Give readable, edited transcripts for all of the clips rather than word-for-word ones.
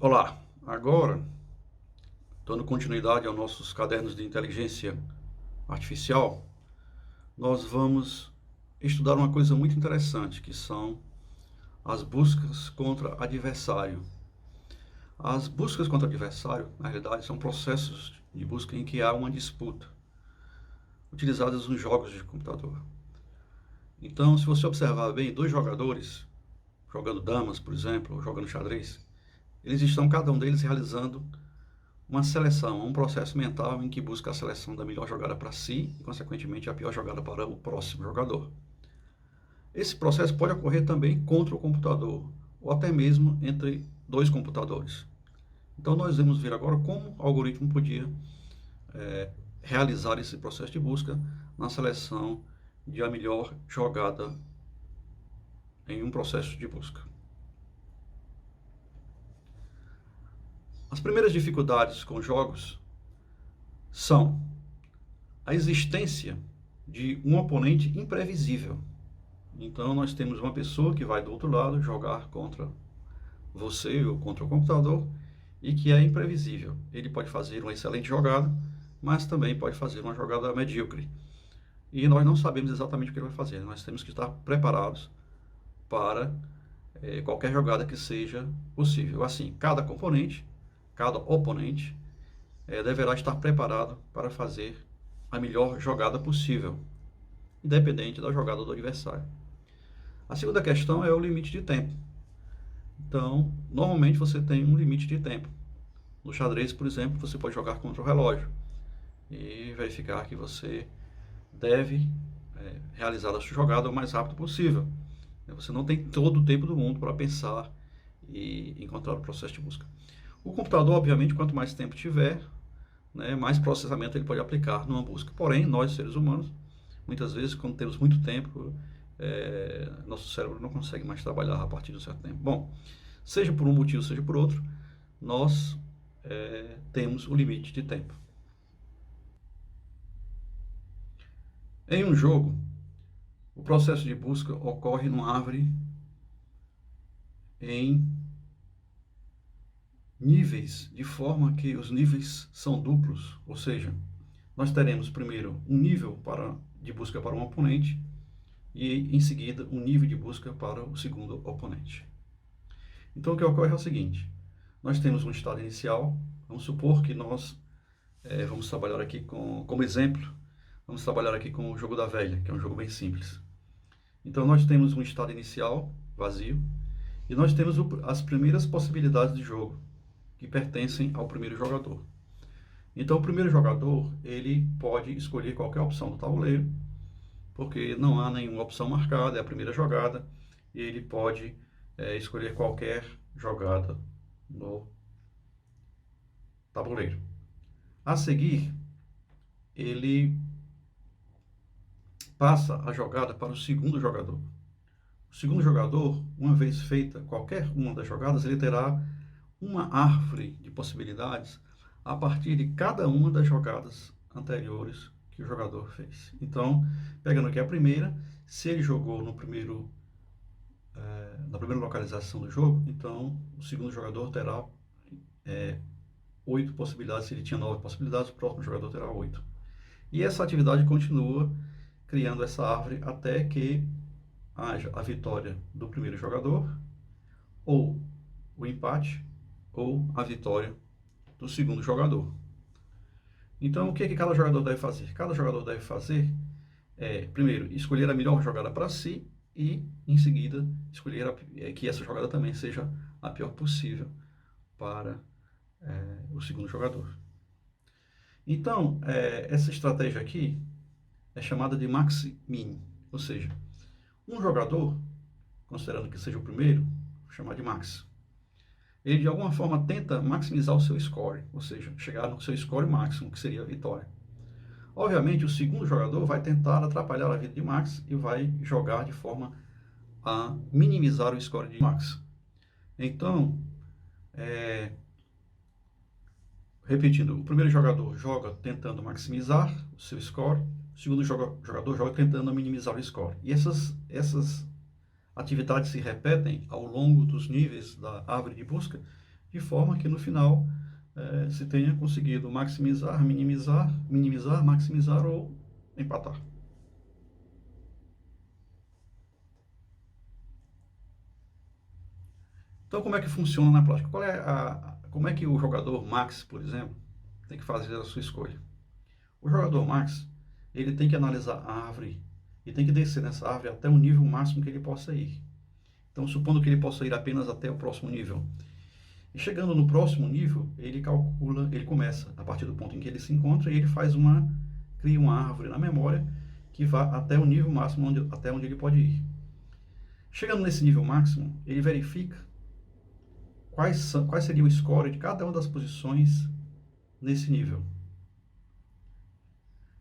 Olá, agora, dando continuidade aos nossos cadernos de inteligência artificial, nós vamos estudar uma coisa muito interessante, que são as buscas contra adversário. As buscas contra adversário, na realidade, são processos de busca em que há uma disputa, utilizadas nos jogos de computador. Então, se você observar bem, dois jogadores, jogando damas, por exemplo, ou jogando xadrez, eles estão, cada um deles, realizando uma seleção, um processo mental em que busca a seleção da melhor jogada para si e, consequentemente, a pior jogada para o próximo jogador. Esse processo pode ocorrer também contra o computador, ou até mesmo entre dois computadores. Então, nós vamos ver agora como o algoritmo podia realizar esse processo de busca na seleção de a melhor jogada em um processo de busca. As primeiras dificuldades com jogos são a existência de um oponente imprevisível. Então, nós temos uma pessoa que vai do outro lado jogar contra você ou contra o computador e que é imprevisível. Ele pode fazer uma excelente jogada, mas também pode fazer uma jogada medíocre. E nós não sabemos exatamente o que ele vai fazer. Nós temos que estar preparados para qualquer jogada que seja possível. Assim, cada oponente deverá estar preparado para fazer a melhor jogada possível, independente da jogada do adversário. A segunda questão é o limite de tempo. Então, normalmente você tem um limite de tempo. No xadrez, por exemplo, você pode jogar contra o relógio e verificar que você deve realizar a sua jogada o mais rápido possível. Você não tem todo o tempo do mundo para pensar e encontrar o processo de busca. O computador, obviamente, quanto mais tempo tiver, mais processamento ele pode aplicar numa busca. Porém, nós, seres humanos, muitas vezes, quando temos muito tempo, nosso cérebro não consegue mais trabalhar a partir de um certo tempo. Bom, seja por um motivo, seja por outro, nós temos o limite de tempo. Em um jogo, o processo de busca ocorre numa árvore em níveis, de forma que os níveis são duplos, ou seja, nós teremos primeiro um nível de busca para um oponente e em seguida um nível de busca para o segundo oponente. Então o que ocorre é o seguinte: nós temos um estado inicial. Vamos supor que nós vamos trabalhar aqui como exemplo, vamos trabalhar aqui com o jogo da velha, que é um jogo bem simples. Então nós temos um estado inicial vazio e nós temos as primeiras possibilidades de jogo que pertencem ao primeiro jogador. Então o primeiro jogador ele pode escolher qualquer opção do tabuleiro, porque não há nenhuma opção marcada, é a primeira jogada, e ele pode escolher qualquer jogada no tabuleiro. A seguir, ele passa a jogada para o segundo jogador. O segundo jogador, uma vez feita qualquer uma das jogadas, ele terá uma árvore de possibilidades a partir de cada uma das jogadas anteriores que o jogador fez. Então, pegando aqui a primeira, se ele jogou na primeira localização do jogo, então o segundo jogador terá 8 possibilidades. Se ele tinha 9 possibilidades, o próximo jogador terá 8. E essa atividade continua criando essa árvore até que haja a vitória do primeiro jogador, ou o empate, ou a vitória do segundo jogador. Então, o que cada jogador deve fazer? Cada jogador deve fazer primeiro, escolher a melhor jogada para si e, em seguida, escolher que essa jogada também seja a pior possível para o segundo jogador. Então, essa estratégia aqui é chamada de max-min, ou seja, um jogador, considerando que seja o primeiro, vou chamar de max, ele de alguma forma tenta maximizar o seu score, ou seja, chegar no seu score máximo, que seria a vitória. Obviamente, o segundo jogador vai tentar atrapalhar a vida de Max e vai jogar de forma a minimizar o score de Max. Então, repetindo, o primeiro jogador joga tentando maximizar o seu score, o segundo jogador joga tentando minimizar o score. E essas atividades se repetem ao longo dos níveis da árvore de busca, de forma que no final se tenha conseguido maximizar, minimizar, maximizar ou empatar. Então, como é que funciona na prática? Como é que o jogador max, por exemplo, tem que fazer a sua escolha? O jogador max, ele tem que analisar a árvore e tem que descer nessa árvore até o nível máximo que ele possa ir. Então, supondo que ele possa ir apenas até o próximo nível. E chegando no próximo nível, ele calcula, ele começa a partir do ponto em que ele se encontra e ele cria uma árvore na memória que vá até o nível máximo, até onde ele pode ir. Chegando nesse nível máximo, ele verifica quais seria o score de cada uma das posições nesse nível.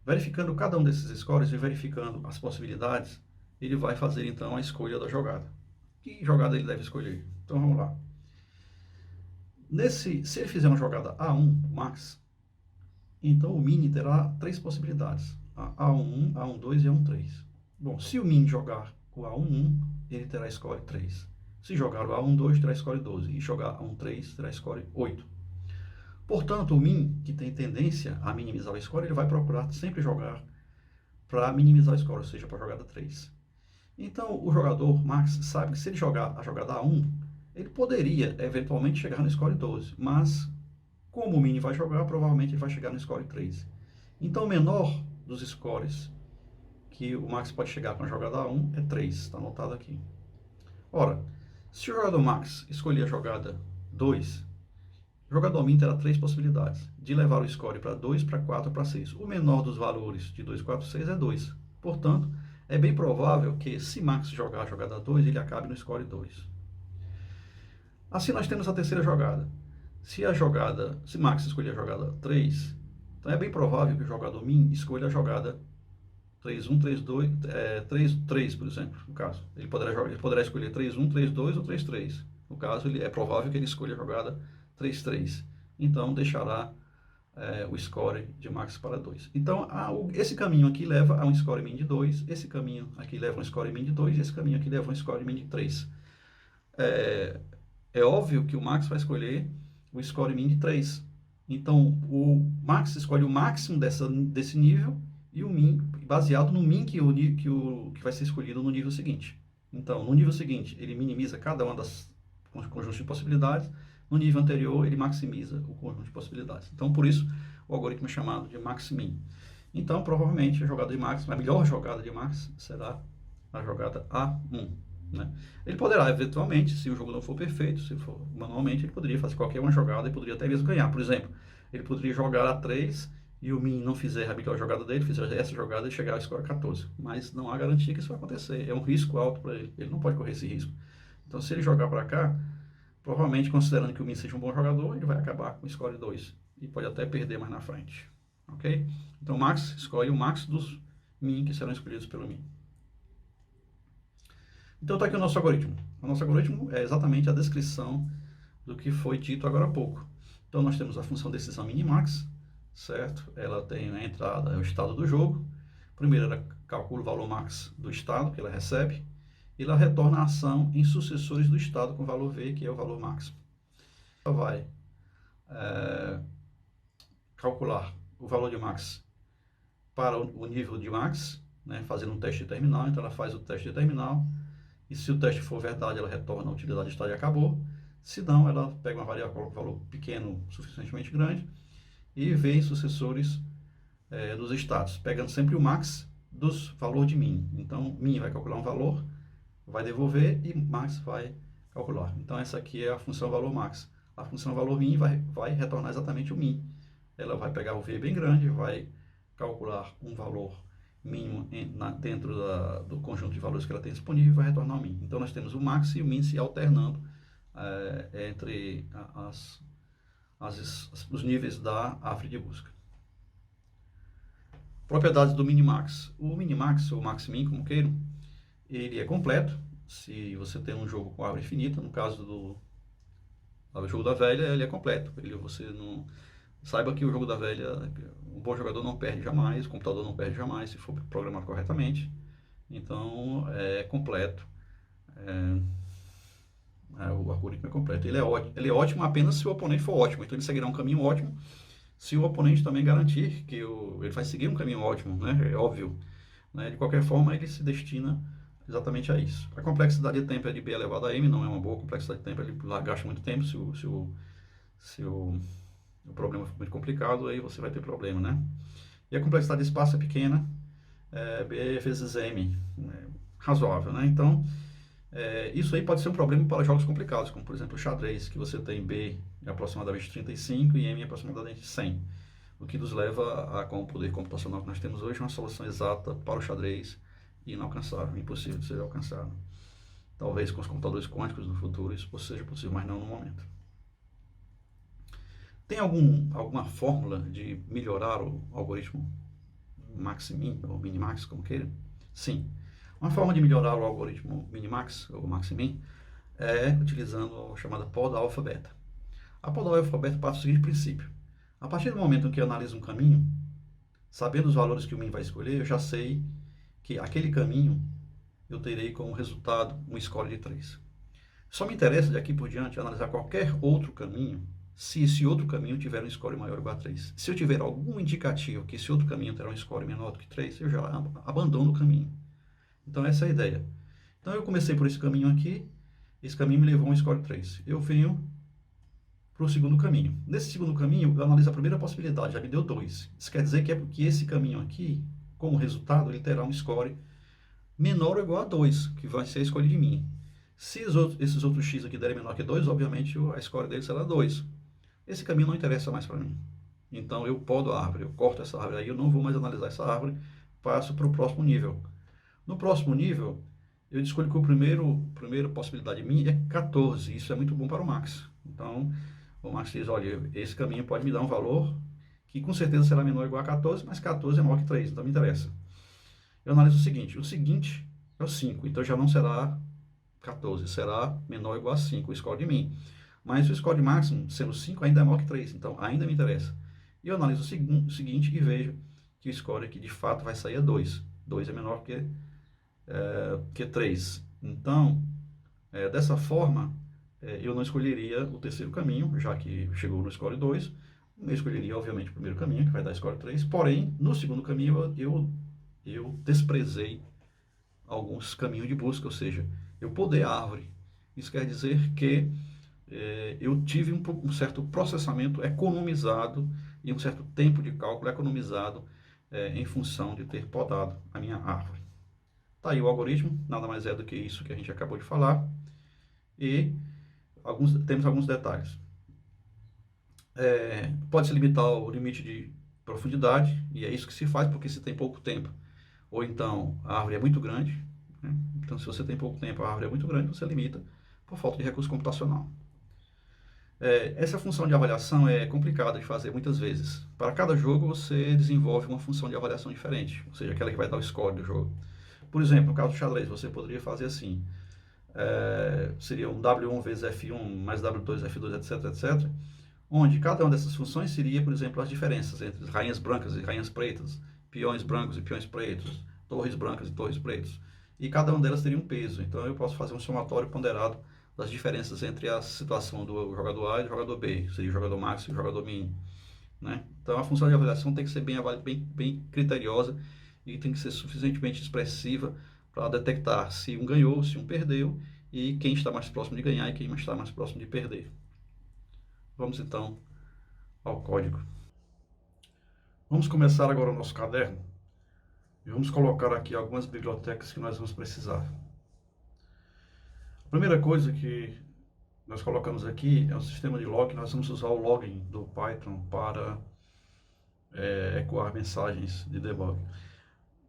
Verificando cada um desses scores e verificando as possibilidades, ele vai fazer então a escolha da jogada. Que jogada ele deve escolher? Então vamos lá. Se ele fizer uma jogada A1 max, então o mini terá três possibilidades: A11, A12 e A13. Bom, se o mini jogar o A11, ele terá score 3. Se jogar o A12, terá score 12. E jogar A13, terá score 8. Portanto, o min, que tem tendência a minimizar o score, ele vai procurar sempre jogar para minimizar o score, ou seja, para a jogada 3. Então, o jogador max sabe que se ele jogar a jogada A1, ele poderia eventualmente chegar no score 12, mas como o mini vai jogar, provavelmente ele vai chegar no score 3. Então, o menor dos scores que o max pode chegar com a jogada A1 é 3, está anotado aqui. Ora, se o jogador max escolher a jogada 2, o jogador min terá três possibilidades: de levar o score para 2, para 4, para 6. O menor dos valores de 2, 4, 6 é 2. Portanto, é bem provável que, se max jogar a jogada 2, ele acabe no score 2. Assim, nós temos a terceira jogada. Se max escolher a jogada 3, então é bem provável que o jogador min escolha a jogada 3-1, 3-2, 3-3, por exemplo, no caso. Ele poderá escolher 3-1, 3-2 ou 3-3. No caso, é provável que ele escolha a jogada 3-3. Então, deixará o score de max para 2. Então, esse caminho aqui leva a um score min de 2, esse caminho aqui leva a um score min de 2, e esse caminho aqui leva a um score min de 3. É óbvio que o max vai escolher o score min de 3. Então, o max escolhe o máximo desse nível e o min, baseado no min que vai ser escolhido no nível seguinte. Então, no nível seguinte, ele minimiza cada uma das conjuntos de possibilidades. No nível anterior, ele maximiza o conjunto de possibilidades. Então, por isso, o algoritmo é chamado de max-min. Então, provavelmente, a melhor jogada de max será a jogada A1. Né? Ele poderá, eventualmente, se o jogo não for perfeito, se for manualmente, ele poderia fazer qualquer uma jogada e poderia até mesmo ganhar. Por exemplo, ele poderia jogar A3 e o min não fizer a melhor jogada dele, fizer essa jogada e chegar ao score 14. Mas não há garantia que isso vai acontecer. É um risco alto para ele. Ele não pode correr esse risco. Então, se ele jogar para cá, provavelmente, considerando que o min seja um bom jogador, ele vai acabar com o score 2 e pode até perder mais na frente. Ok? Então, max escolhe o max dos min que serão escolhidos pelo min. Então, está aqui o nosso algoritmo. O nosso algoritmo é exatamente a descrição do que foi dito agora há pouco. Então, nós temos a função decisão minimax, certo? Ela tem a entrada, é o estado do jogo. Primeiro, ela calcula o valor max do estado que ela recebe, e ela retorna a ação em sucessores do estado com valor V, que é o valor máximo. Ela vai calcular o valor de max para o nível de max, né, fazendo um teste de terminal. Então, ela faz o teste de terminal, e se o teste for verdade, ela retorna a utilidade estado e acabou. Se não, ela pega uma variável, coloca um valor pequeno, suficientemente grande, e vê em sucessores dos estados, pegando sempre o max dos valores de min. Então, min vai calcular um valor, vai devolver, e max vai calcular. Então, essa aqui é a função valor max. A função valor min vai retornar exatamente o min. Ela vai pegar o V bem grande, vai calcular um valor mínimo dentro do conjunto de valores que ela tem disponível e vai retornar o min. Então, nós temos o max e o min se alternando entre os níveis da árvore de busca. Propriedades do minimax. O minimax, ou max-min, como queiram, ele é completo. Se você tem um jogo com árvore infinita, no caso do jogo da velha, ele é completo. Saiba que o jogo da velha, um bom jogador não perde jamais, o computador não perde jamais, se for programado corretamente. Então, é completo. O algoritmo é completo. Ele é ótimo apenas se o oponente for ótimo. Então ele seguirá um caminho ótimo se o oponente também garantir que ele vai seguir um caminho ótimo, né? É óbvio. Né? De qualquer forma, ele se destina exatamente a isso. A complexidade de tempo é de B elevado a M, não é uma boa complexidade de tempo, ele gasta muito tempo. Se o problema for muito complicado, aí você vai ter problema, né? E a complexidade de espaço é pequena, B vezes M, razoável, né? Então, isso aí pode ser um problema para jogos complicados, como por exemplo o xadrez, que você tem B aproximadamente 35 e M aproximadamente 100, o que nos leva a, com o poder computacional que nós temos hoje, uma solução exata para o xadrez inalcançável, impossível de ser alcançado. Talvez com os computadores quânticos no futuro isso seja possível, mas não no momento. Tem alguma fórmula de melhorar o algoritmo Max-Min, ou Minimax, como queira? Sim. Uma forma de melhorar o algoritmo Minimax, ou Max-Min, é utilizando a chamada poda alfa-beta. A poda alfa-beta parte do seguinte princípio. A partir do momento em que eu analiso um caminho, sabendo os valores que o min vai escolher, eu já sei que aquele caminho eu terei como resultado um score de 3. Só me interessa, de aqui por diante, analisar qualquer outro caminho se esse outro caminho tiver um score maior ou igual a 3. Se eu tiver algum indicativo que esse outro caminho terá um score menor do que 3, eu já abandono o caminho. Então essa é a ideia. Então eu comecei por esse caminho aqui, esse caminho me levou a um score 3. Eu venho para o segundo caminho. Nesse segundo caminho, eu analiso a primeira possibilidade, já me deu 2. Isso quer dizer que é porque esse caminho aqui, como resultado, ele terá um score menor ou igual a 2, que vai ser a escolha de mim. Se esses outros x aqui derem menor que 2, obviamente a score dele será 2. Esse caminho não interessa mais para mim. Então eu podo a árvore, eu corto essa árvore aí, eu não vou mais analisar essa árvore, passo para o próximo nível. No próximo nível, eu escolho que a primeira possibilidade minha é 14. Isso é muito bom para o Max. Então, o Max diz, olha, esse caminho pode me dar um valor que com certeza será menor ou igual a 14, mas 14 é maior que 3, então me interessa. Eu analiso o seguinte é o 5, então já não será 14, será menor ou igual a 5, o score de mim. Mas o score máximo, sendo 5, ainda é maior que 3, então ainda me interessa. E eu analiso o seguinte e vejo que o score aqui de fato vai sair a 2. 2 é menor que 3. Então, dessa forma, eu não escolheria o terceiro caminho, já que chegou no score 2. Eu escolheria, obviamente, o primeiro caminho, que vai dar score 3. Porém, no segundo caminho, eu desprezei alguns caminhos de busca, ou seja, eu podei a árvore. Isso quer dizer que eu tive um certo processamento economizado e um certo tempo de cálculo economizado em função de ter podado a minha árvore. Tá aí o algoritmo, nada mais é do que isso que a gente acabou de falar. E temos alguns detalhes. Pode-se limitar o limite de profundidade, e é isso que se faz, porque se tem pouco tempo, ou então a árvore é muito grande, né? Então se você tem pouco tempo, a árvore é muito grande, você limita por falta de recurso computacional. Essa função de avaliação é complicada de fazer muitas vezes. Para cada jogo você desenvolve uma função de avaliação diferente, ou seja, aquela que vai dar o score do jogo. Por exemplo, no caso do xadrez, você poderia fazer assim, seria um W1 vezes F1 mais W2, F2, etc, etc, onde cada uma dessas funções seria, por exemplo, as diferenças entre rainhas brancas e rainhas pretas, peões brancos e peões pretos, torres brancas e torres pretas. E cada uma delas teria um peso. Então eu posso fazer um somatório ponderado das diferenças entre a situação do jogador A e do jogador B, seria o jogador max e o jogador min. Né? Então a função de avaliação tem que ser bem criteriosa e tem que ser suficientemente expressiva para detectar se um ganhou, se um perdeu e quem está mais próximo de ganhar e quem está mais próximo de perder. Vamos então ao código. Vamos começar agora o nosso caderno e vamos colocar aqui algumas bibliotecas que nós vamos precisar. A primeira coisa que nós colocamos aqui é um sistema de log. Nós vamos usar o login do Python para ecoar mensagens de debug.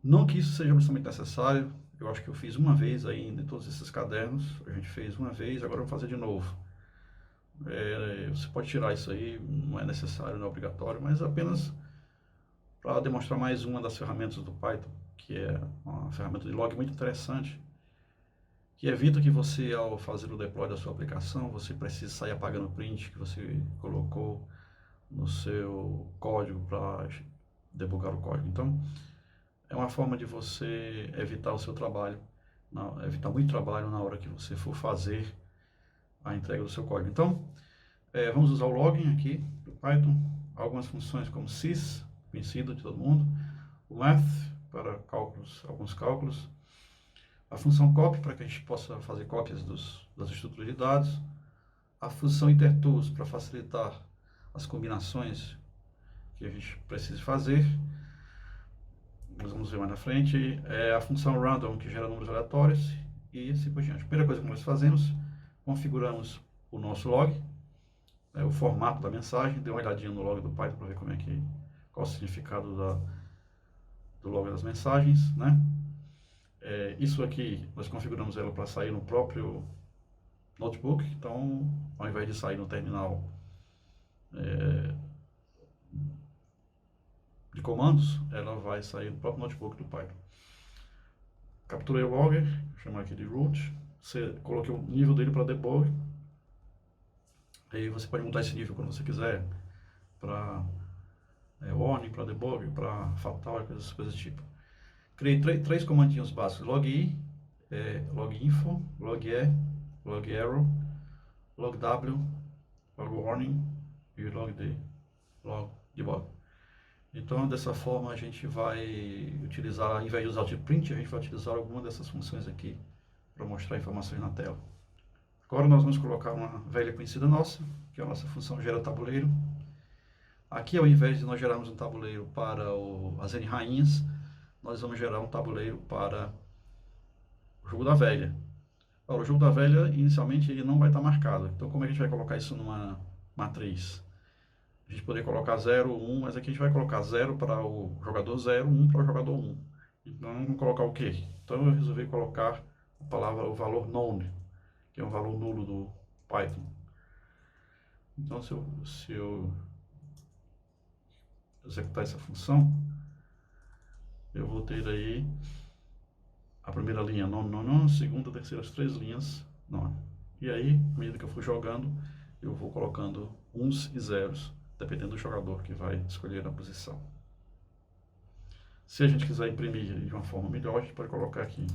Não que isso seja absolutamente necessário, eu acho que eu fiz uma vez ainda em todos esses cadernos, a gente fez uma vez, agora eu vou fazer de novo. Você pode tirar isso aí, não é necessário, não é obrigatório, mas apenas para demonstrar mais uma das ferramentas do Python, que é uma ferramenta de log muito interessante, que evita que você, ao fazer o deploy da sua aplicação, você precise sair apagando o print que você colocou no seu código para debugar o código. Então, é uma forma de você evitar o seu trabalho, evitar muito trabalho na hora que você for fazer a entrega do seu código. Então, vamos usar o login aqui do Python, algumas funções como sys, conhecido de todo mundo, o math para cálculos, alguns cálculos, a função copy para que a gente possa fazer cópias das estruturas de dados, a função intertools para facilitar as combinações que a gente precisa fazer. Nós vamos ver mais na frente, a função random que gera números aleatórios e assim por diante. A primeira coisa que nós fazemos, configuramos o nosso log, o formato da mensagem, dê uma olhadinha no log do Python para ver qual o significado do log das mensagens, né? Isso aqui nós configuramos ela para sair no próprio notebook, então ao invés de sair no terminal de comandos, ela vai sair no próprio notebook do Python. Capturei o logger, vou chamar aqui de root, coloquei o nível dele para debug, aí você pode mudar esse nível quando você quiser, para warning, para debug, para fatal, coisas do tipo. Criei três comandinhos básicos, log info, log error, log warning e log debug. Então, dessa forma, a gente vai utilizar, ao invés de usar o tipo print, a gente vai utilizar alguma dessas funções aqui para mostrar informações na tela. Agora nós vamos colocar uma velha conhecida nossa, que é a nossa função gera tabuleiro. Aqui, ao invés de nós gerarmos um tabuleiro para as N rainhas, nós vamos gerar um tabuleiro para o jogo da velha. Ora, o jogo da velha, inicialmente, ele não vai estar marcado. Então, como é que a gente vai colocar isso numa matriz? A gente poderia colocar 0, 1, mas aqui a gente vai colocar 0 para o jogador 0, 1 para o jogador 1. Então, vamos colocar o quê? Então, eu resolvi colocar o valor known, que é um valor nulo do Python. Então, se eu executar essa função, eu vou ter aí a primeira linha non, segunda, terceira, as 3 linhas non. E aí, à medida que eu for jogando, eu vou colocando uns e zeros, dependendo do jogador que vai escolher a posição. Se a gente quiser imprimir de uma forma melhor, a gente pode colocar aqui.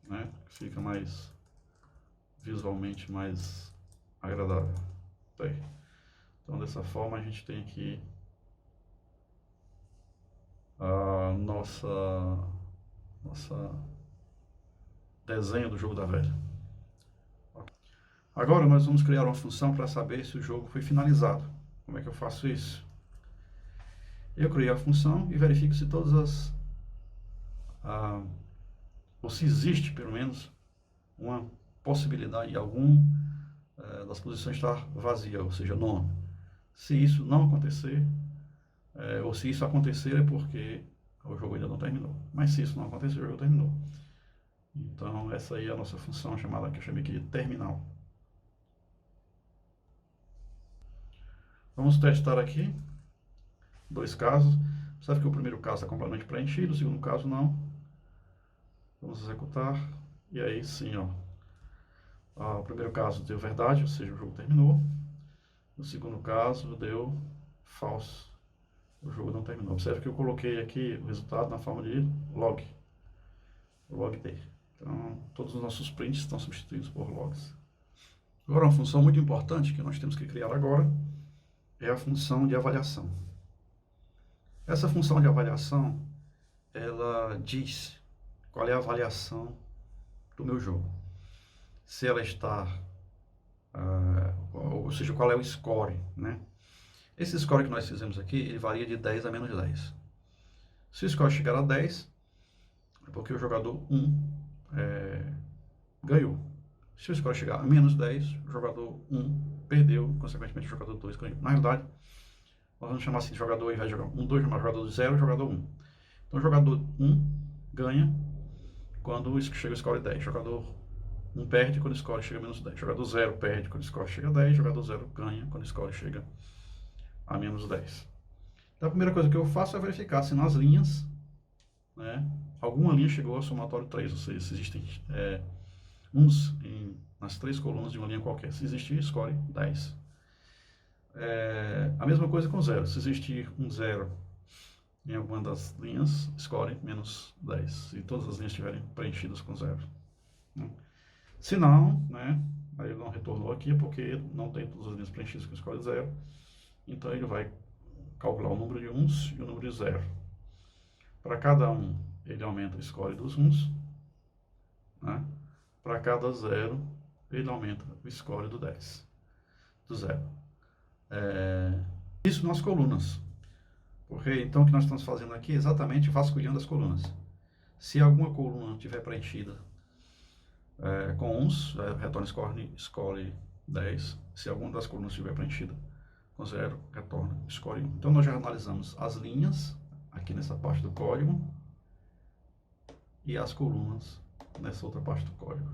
Né? Fica visualmente mais agradável. Bem, então, dessa forma, a gente tem aqui a nossa desenho do jogo da velha. Agora nós vamos criar uma função para saber se o jogo foi finalizado. Como é que eu faço isso? Eu criei a função e verifico se todas ou se existe pelo menos uma possibilidade de algum das posições estar vazia, ou seja, non. Se isso não acontecer, ou se isso acontecer é porque o jogo ainda não terminou. Mas se isso não acontecer, o jogo terminou. Então essa aí é a nossa função chamada, que eu chamei aqui de terminal. Vamos testar aqui 2 casos. Observe que o primeiro caso está completamente preenchido, o segundo caso não. Vamos executar. E aí sim, o primeiro caso deu verdade, ou seja, o jogo terminou. No segundo caso deu false, o jogo não terminou. Observe que eu coloquei aqui o resultado na forma de log d. Então, todos os nossos prints estão substituídos por logs. Agora, uma função muito importante que nós temos que criar agora é a função de avaliação. Essa função de avaliação, ela diz qual é a avaliação do meu jogo. Se ela está, ou seja, qual é o score, né? Esse score que nós fizemos aqui, ele varia de 10 a menos 10. Se o score chegar a 10, é porque o jogador 1 ganhou. Se o score chegar a menos 10, o jogador 1 perdeu, consequentemente o jogador 2 ganhou. Na realidade, nós vamos chamar assim de jogador, ao invés de jogar 1, 2, chamar jogador 0, jogador 1. Então o jogador 1 ganha quando chega o score 10. Jogador 1 perde quando o score chega a menos 10. Jogador 0 perde quando o score chega a 10. Jogador 0 ganha quando o score chega a menos 10. Então a primeira coisa que eu faço é verificar se nas linhas, né, alguma linha chegou ao somatório 3, ou seja, se existem uns nas 3 colunas de uma linha qualquer. Se existir, score 10. A mesma coisa com 0. Se existir um 0 em alguma das linhas, score menos 10. Se todas as linhas estiverem preenchidas com 0. Né? Se não, né, aí ele não retornou aqui porque não tem todas as linhas preenchidas com score 0. Então ele vai calcular o número de uns e o número de 0. Para cada um, ele aumenta o score dos uns. Né? Para cada 0, ele aumenta o score do 10. Do 0. Isso nas colunas. Porque então o que nós estamos fazendo aqui é exatamente vasculhando as colunas. Se alguma coluna tiver preenchida com uns, retorna score 10. Se alguma das colunas estiver preenchida com 0, retorna score 1. Então nós já analisamos as linhas aqui nessa parte do código e as colunas nessa outra parte do código.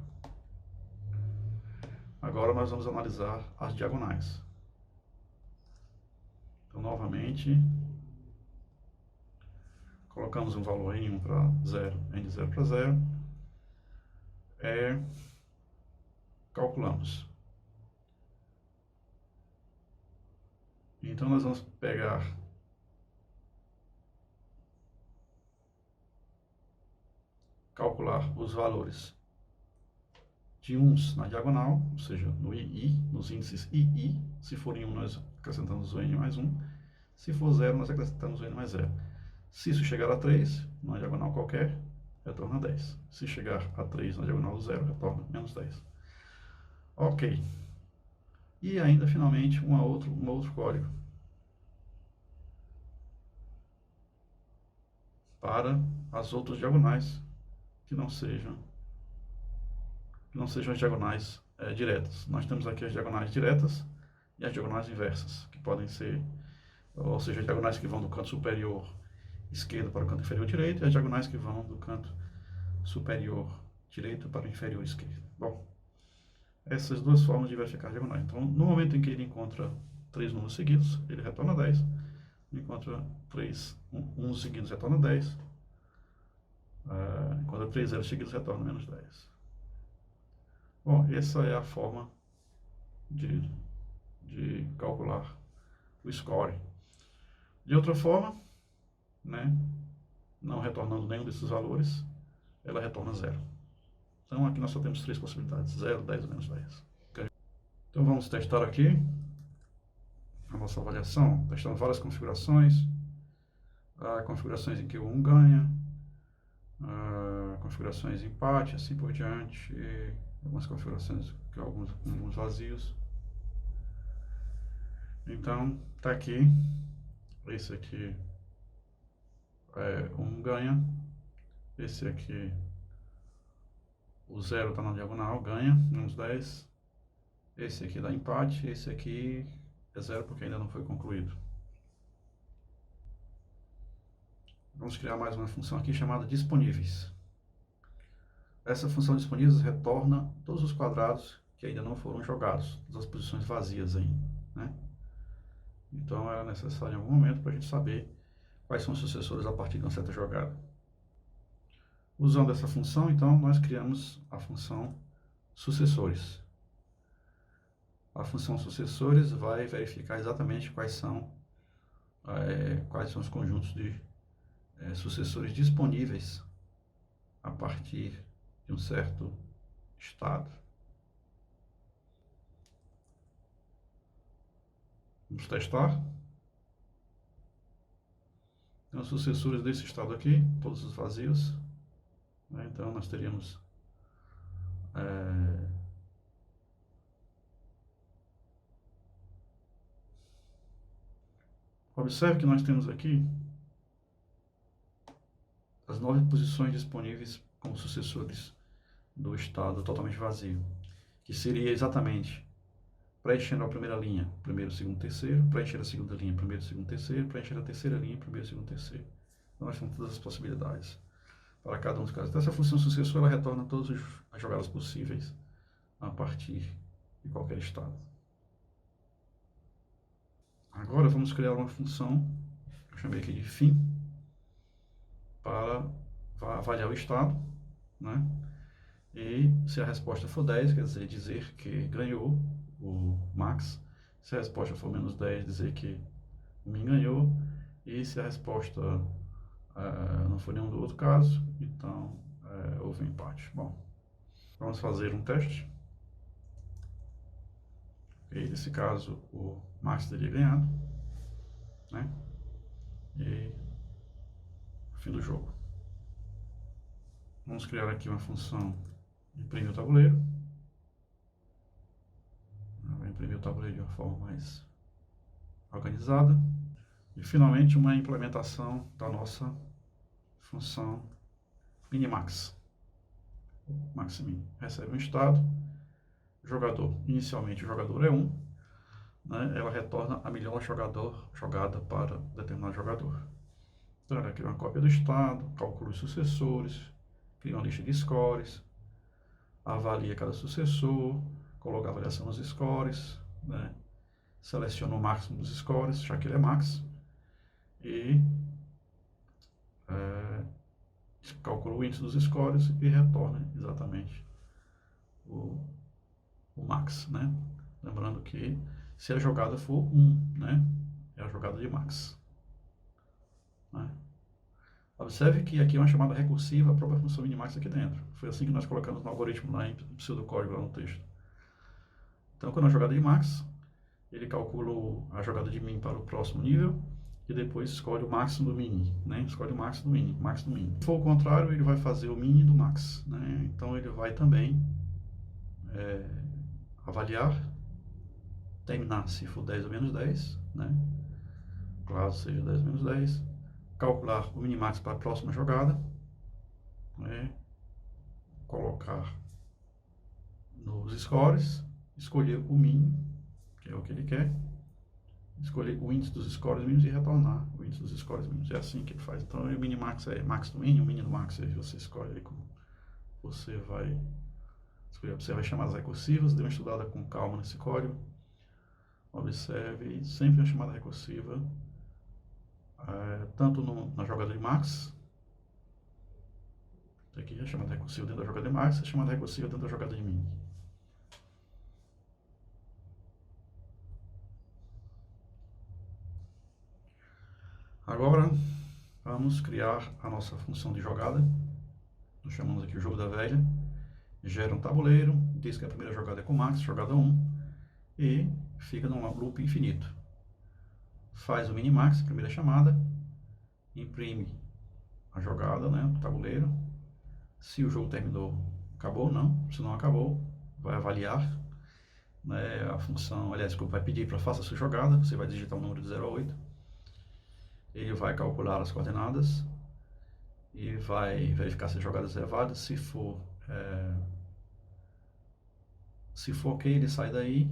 Agora nós vamos analisar as diagonais. Então novamente colocamos um valor n1 para 0, n de 0 para 0, calculamos. Então nós vamos calcular os valores de uns na diagonal, ou seja, no II, nos índices II. Se for em 1, nós acrescentamos o n mais 1. Se for 0, nós acrescentamos o n mais 0. Se isso chegar a 3, numa diagonal qualquer, retorna 10. Se chegar a 3 na diagonal do 0, retorna menos 10. Ok. E ainda, finalmente, um outro código para as outras diagonais que não sejam as diagonais diretas. Nós temos aqui as diagonais diretas e as diagonais inversas, que podem ser, ou seja, as diagonais que vão do canto superior esquerdo para o canto inferior direito e as diagonais que vão do canto superior direito para o inferior esquerdo. Bom, essas duas formas de verificar diagonais. Então, no momento em que ele encontra 3 números seguidos, ele retorna 10. Encontra 3 uns seguidos, retorna 10. Encontra 3 zeros seguidos, retorna menos 10. Bom, essa é a forma de calcular o score. De outra forma, né, não retornando nenhum desses valores, ela retorna 0. Então aqui nós só temos 3 possibilidades, 0, 10 ou menos 10. Okay? Então vamos testar aqui a nossa avaliação, testando várias configurações, configurações em que o 1 ganha, configurações de empate, assim por diante, algumas configurações com alguns vazios. Então tá aqui, esse aqui 1 ganha, esse aqui o 0 está na diagonal, ganha, menos 10. Esse aqui dá empate, esse aqui é 0 porque ainda não foi concluído. Vamos criar mais uma função aqui chamada disponíveis. Essa função disponíveis retorna todos os quadrados que ainda não foram jogados, todas as posições vazias ainda, né? Então era necessário em algum momento para a gente saber quais são os sucessores a partir de uma certa jogada. Usando essa função, então, nós criamos a função sucessores. A função sucessores vai verificar exatamente quais são os conjuntos de sucessores disponíveis a partir de um certo estado. Vamos testar. Então, os sucessores desse estado aqui, todos os vazios. Então, nós teríamos observe que nós temos aqui as 9 posições disponíveis como sucessores do estado totalmente vazio, que seria exatamente preenchendo a primeira linha, primeiro, segundo, terceiro, preencher a segunda linha, primeiro, segundo, terceiro, preencher a terceira linha, primeiro, segundo, terceiro. Então, nós temos todas as possibilidades para cada um dos casos. Então, essa função sucessora ela retorna todas as jogadas possíveis a partir de qualquer estado. Agora vamos criar uma função, que eu chamei aqui de fim, para avaliar o estado, né? E se a resposta for 10, quer dizer que ganhou o max. Se a resposta for menos 10, dizer que o min ganhou. E se a resposta não for nenhum do outro caso, então houve um empate. Bom, vamos fazer um teste. E nesse caso, o Max teria ganhado, né? E fim do jogo. Vamos criar aqui uma função imprimir o tabuleiro. Vai imprimir o tabuleiro de uma forma mais organizada. E finalmente uma implementação da nossa função minimax. Maximin recebe um estado, jogador, inicialmente o jogador é 1, né? Ela retorna a melhor jogada para determinado jogador. Então ela cria uma cópia do estado, calcula os sucessores, cria uma lista de scores, avalia cada sucessor, coloca a avaliação nos scores, né? Seleciona o máximo dos scores, já que ele é max, e calcula o índice dos scores e retorna exatamente o max, né? Lembrando que se a jogada for 1, né? É a jogada de max. Né? Observe que aqui é uma chamada recursiva, a própria função minimax aqui dentro. Foi assim que nós colocamos no algoritmo lá em pseudocódigo lá no texto. Então, quando a jogada de max, ele calcula a jogada de min para o próximo nível e depois escolhe o máximo do mini, né? Escolhe o máximo do mini, max do mini. Se for o contrário, ele vai fazer o mini do max, né? Então, ele vai também avaliar, terminar se for 10 ou menos 10, né? Caso seja 10 ou menos 10, calcular o minimax para a próxima jogada, né? Colocar nos scores, escolher o min, que é o que ele quer, escolher o índice dos scores mínimos e retornar o índice dos scores mínimos. É assim que ele faz. Então, o minimax é max do mini, o mini do max, aí você escolhe aí como você vai escolher. Observe as chamadas recursivas, dê uma estudada com calma nesse código. Observe sempre a chamada recursiva, tanto na jogada de max, aqui é a chamada recursiva dentro da jogada de max, a chamada recursiva dentro da jogada de min. Agora, vamos criar a nossa função de jogada. Nós chamamos aqui o jogo da velha. Gera um tabuleiro, diz que a primeira jogada é com max, jogada 1, e fica num loop infinito. Faz o minimax, primeira chamada, imprime a jogada, né, o tabuleiro. Se o jogo terminou, acabou, não. Se não acabou, vai avaliar, né, a função, aliás, vai pedir para faça a sua jogada, você vai digitar um número de 0 a 8. Ele vai calcular as coordenadas e vai verificar se a jogada é válida. Se for ok, ele sai daí,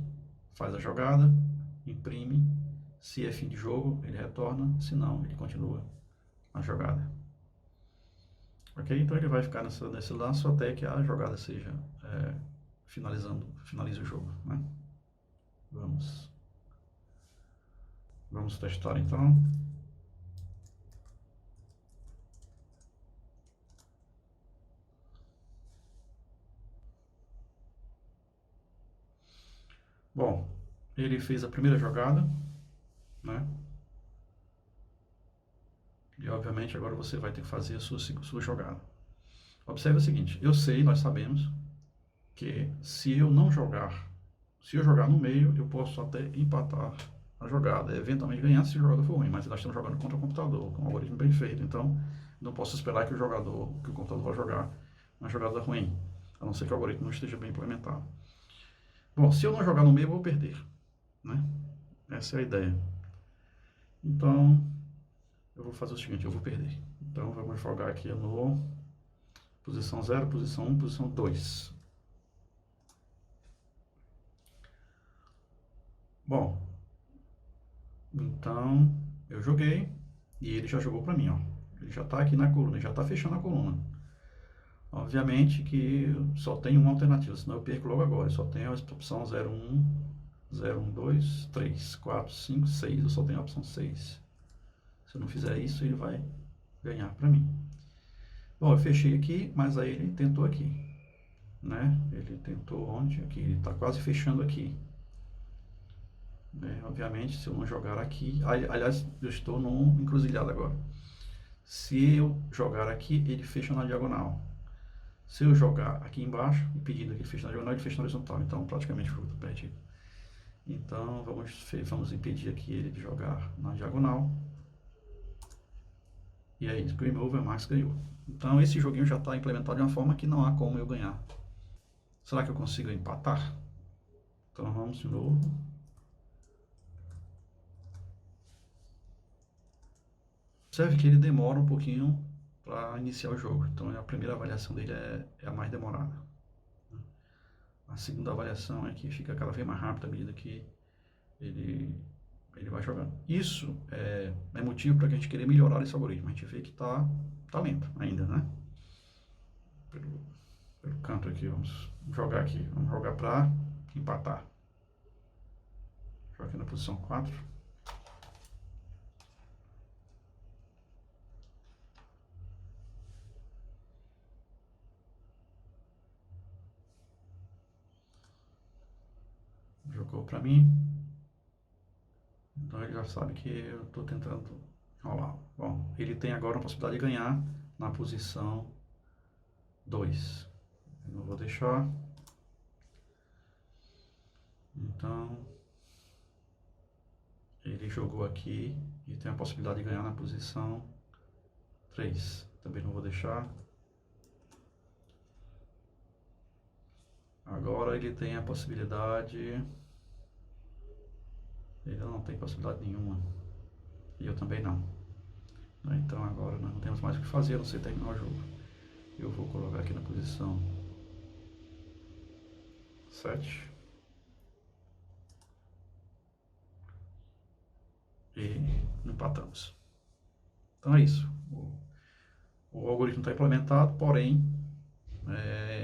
faz a jogada, imprime. Se é fim de jogo, ele retorna. Se não, ele continua a jogada. Ok? Então ele vai ficar nesse laço até que a jogada seja finalize o jogo. Né? Vamos testar então. Bom, ele fez a primeira jogada, né? E obviamente agora você vai ter que fazer a sua jogada. Observe o seguinte, nós sabemos que se eu jogar no meio, eu posso até empatar a jogada, eventualmente ganhar se o jogador for ruim, mas nós estamos jogando contra o computador, com um algoritmo bem feito, então não posso esperar que o computador vai jogar uma jogada ruim, a não ser que o algoritmo não esteja bem implementado. Bom, se eu não jogar no meio, eu vou perder, né? Essa é a ideia. Então, eu vou fazer o seguinte, eu vou perder. Então, vamos jogar aqui no posição 0, posição 1, posição 2. Bom, então, eu joguei e ele já jogou para mim, ó. Ele já está aqui na coluna, ele já está fechando a coluna. Obviamente que só tem uma alternativa, senão eu perco logo agora. Só tem a opção 0, 1, 0, 1, 2, 3, 4, 5, 6. Eu só tenho a opção 6. Se eu não fizer isso, ele vai ganhar para mim. Bom, eu fechei aqui, mas aí ele tentou aqui, né? Ele tentou onde? Aqui, ele está quase fechando aqui. né? Obviamente, se eu não jogar aqui... Aliás, eu estou num encruzilhado agora. Se eu jogar aqui, ele fecha na diagonal. Se eu jogar aqui embaixo, impedindo que ele feche na diagonal, ele fecha na horizontal. Então, praticamente, foi tudo perdido. Então, vamos impedir aqui ele de jogar na diagonal. E aí, Game Over, Max ganhou. Então, esse joguinho já está implementado de uma forma que não há como eu ganhar. Será que eu consigo empatar? Então, vamos de novo. Observe que ele demora um pouquinho para iniciar o jogo. Então, a primeira avaliação dele é a mais demorada. A segunda avaliação é que fica cada vez mais rápido à medida que ele vai jogando. Isso é motivo para que a gente querer melhorar esse algoritmo. A gente vê que tá lento ainda, né? Pelo canto aqui, vamos jogar aqui. Vamos jogar para empatar. Joga aqui na posição 4. Jogou para mim. Então ele já sabe que eu estou tentando enrolar. Bom, ele tem agora a possibilidade de ganhar na posição 2. Eu não vou deixar. Então, ele jogou aqui e tem a possibilidade de ganhar na posição 3. Também não vou deixar. Agora ele tem a possibilidade... Ele não tem possibilidade nenhuma. E eu também não. Então agora nós não temos mais o que fazer, a não ser terminar o jogo. Eu vou colocar aqui na posição 7. E empatamos. Então é isso. O algoritmo está implementado, porém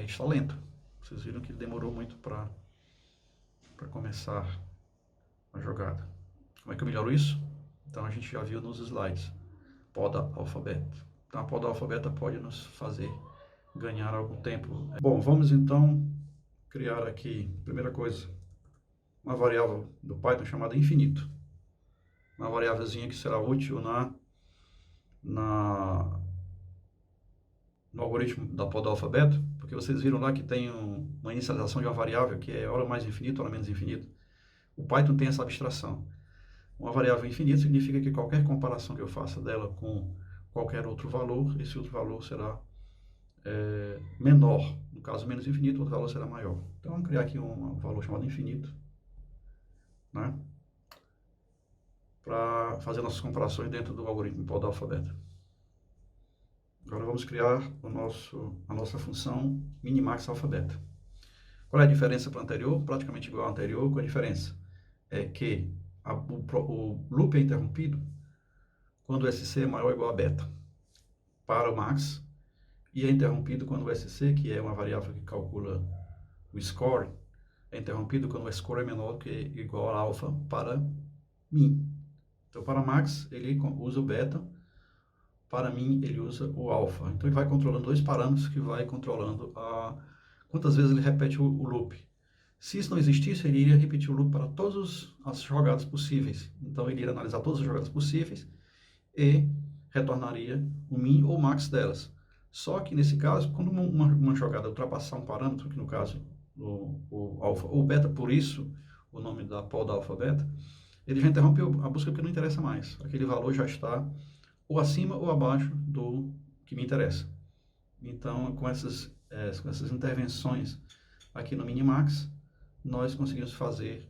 está lento. Vocês viram que ele demorou muito para começar a jogada. Como é que eu melhoro isso? Então a gente já viu nos slides. Poda alfabeto. Então a poda alfabeta pode nos fazer ganhar algum tempo. Bom, vamos então criar aqui, primeira coisa, uma variável do Python chamada infinito. Uma variávelzinha que será útil no algoritmo da poda alfabeto, porque vocês viram lá que tem uma inicialização de uma variável que é hora mais infinito, hora menos infinito. O Python tem essa abstração. Uma variável infinita significa que qualquer comparação que eu faça dela com qualquer outro valor, esse outro valor será menor. No caso, menos infinito, o outro valor será maior. Então, vamos criar aqui um valor chamado infinito, né? Para fazer nossas comparações dentro do algoritmo poda alfabeto. Agora vamos criar a nossa função minimax alfabeto. Qual é a diferença para o anterior? Praticamente igual ao anterior. Qual é a diferença? É que o loop é interrompido quando o SC é maior ou igual a beta para o max, e é interrompido quando o SC, que é uma variável que calcula o score, é interrompido quando o score é menor que igual a alfa para min. Então, para max, ele usa o beta, para min, ele usa o alfa. Então, ele vai controlando dois parâmetros que vai controlando quantas vezes ele repete o loop. Se isso não existisse, ele iria repetir o loop para todas as jogadas possíveis. Então, ele iria analisar todas as jogadas possíveis e retornaria o min ou max delas. Só que, nesse caso, quando uma jogada ultrapassar um parâmetro, que no caso o alfa ou beta, por isso o nome da poda alfa-beta, ele já interrompe a busca porque não interessa mais. Aquele valor já está ou acima ou abaixo do que me interessa. Então, com essas intervenções aqui no Minimax, nós conseguimos fazer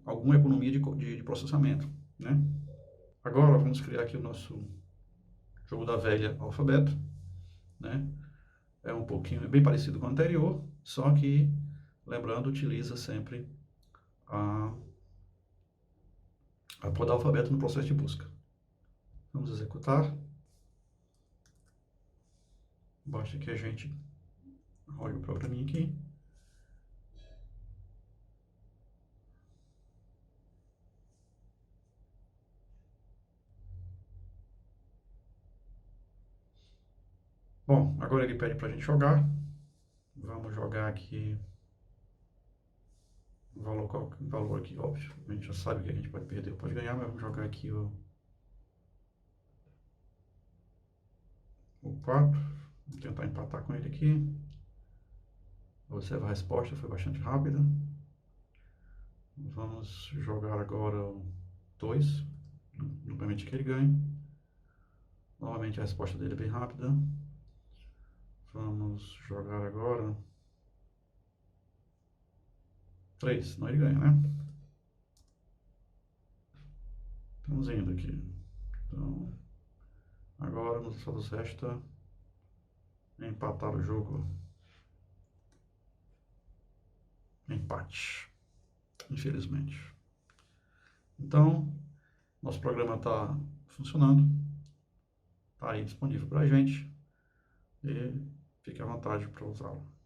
alguma economia de processamento, né? Agora, vamos criar aqui o nosso jogo da velha alfabeto, né? É bem parecido com o anterior, só que, lembrando, utiliza sempre a poda alfabeto no processo de busca. Vamos executar. Basta que a gente role o programinha aqui. Bom, agora ele pede para a gente jogar. Vamos jogar aqui valor aqui, óbvio. A gente já sabe que a gente pode perder ou pode ganhar, mas vamos jogar aqui o 4. Vamos tentar empatar com ele aqui. Observa a resposta, foi bastante rápida. Vamos jogar agora o 2. Não permite que ele ganhe. Novamente a resposta dele é bem rápida. Vamos jogar agora 3. Não, ele ganha, né? Estamos indo aqui. Então, agora só nos resta empatar o jogo. Empate. Infelizmente. Então, nosso programa está funcionando. Está aí disponível para a gente. E fique à vontade para usá-lo.